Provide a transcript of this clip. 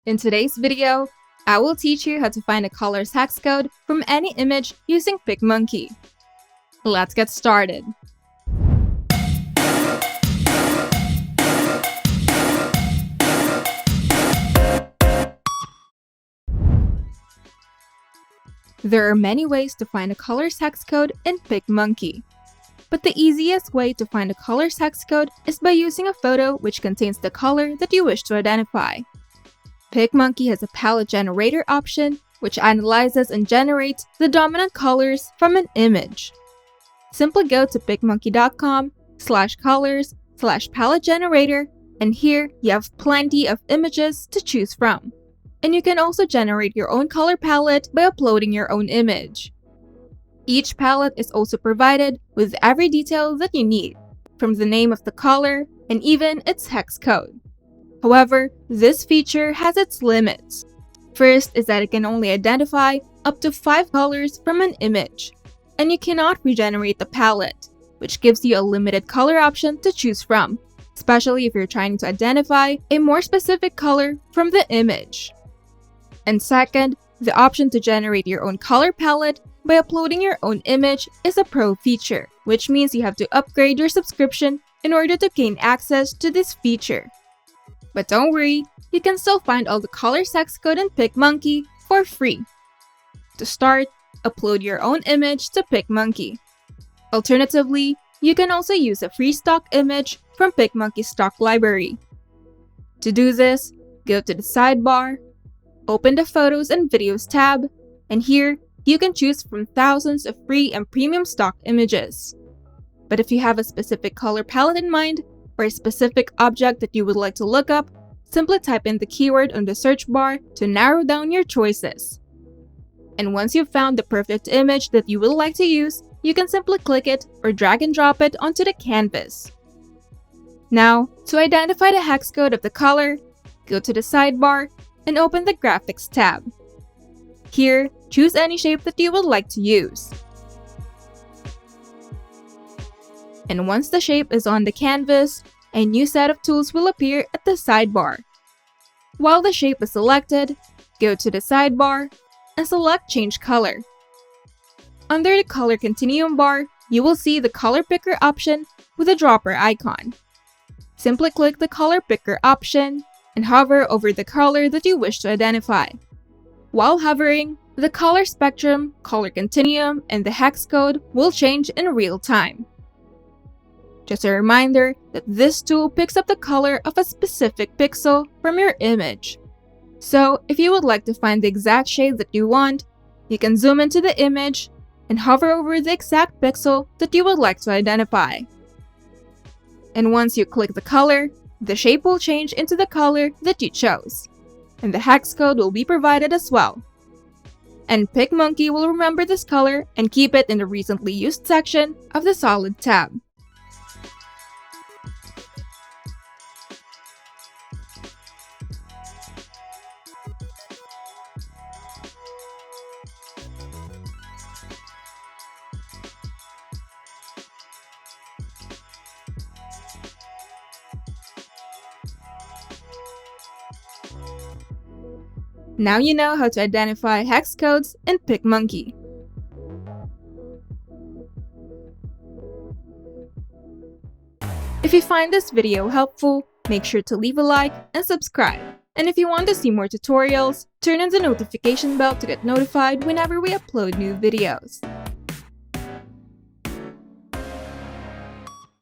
In today's video, I will teach you how to find a color's hex code from any image using PicMonkey. Let's get started. There are many ways to find a color's hex code in PicMonkey. But the easiest way to find a color's hex code is by using a photo which contains the color that you wish to identify. PicMonkey has a palette generator option which analyzes and generates the dominant colors from an image. Simply go to picmonkey.com/colors/palette generator, and here you have plenty of images to choose from. And you can also generate your own color palette by uploading your own image. Each palette is also provided with every detail that you need, from the name of the color and even its hex code. However, this feature has its limits. First is that it can only identify up to 5 colors from an image, and you cannot regenerate the palette, which gives you a limited color option to choose from, especially if you're trying to identify a more specific color from the image. And second, the option to generate your own color palette by uploading your own image is a pro feature, which means you have to upgrade your subscription in order to gain access to this feature. But don't worry, you can still find all the color's hex code in PicMonkey for free. To start, upload your own image to PicMonkey. Alternatively, you can also use a free stock image from PicMonkey's stock library. To do this, go to the sidebar, open the Photos and Videos tab, and here you can choose from thousands of free and premium stock images. But if you have a specific color palette in mind, or a specific object that you would like to look up, simply type in the keyword on the search bar to narrow down your choices. And once you've found the perfect image that you would like to use, you can simply click it or drag and drop it onto the canvas. Now, to identify the hex code of the color, go to the sidebar and open the Graphics tab. Here, choose any shape that you would like to use. And once the shape is on the canvas, a new set of tools will appear at the sidebar. While the shape is selected, go to the sidebar and select Change Color. Under the Color Continuum bar, you will see the Color Picker option with a dropper icon. Simply click the Color Picker option and hover over the color that you wish to identify. While hovering, the color spectrum, color continuum, and the hex code will change in real time. Just a reminder that this tool picks up the color of a specific pixel from your image. So, if you would like to find the exact shade that you want, you can zoom into the image and hover over the exact pixel that you would like to identify. And once you click the color, the shape will change into the color that you chose, and the hex code will be provided as well. And PicMonkey will remember this color and keep it in the recently used section of the Solid tab. Now you know how to identify hex codes in PicMonkey. If you find this video helpful, make sure to leave a like and subscribe. And if you want to see more tutorials, turn on the notification bell to get notified whenever we upload new videos.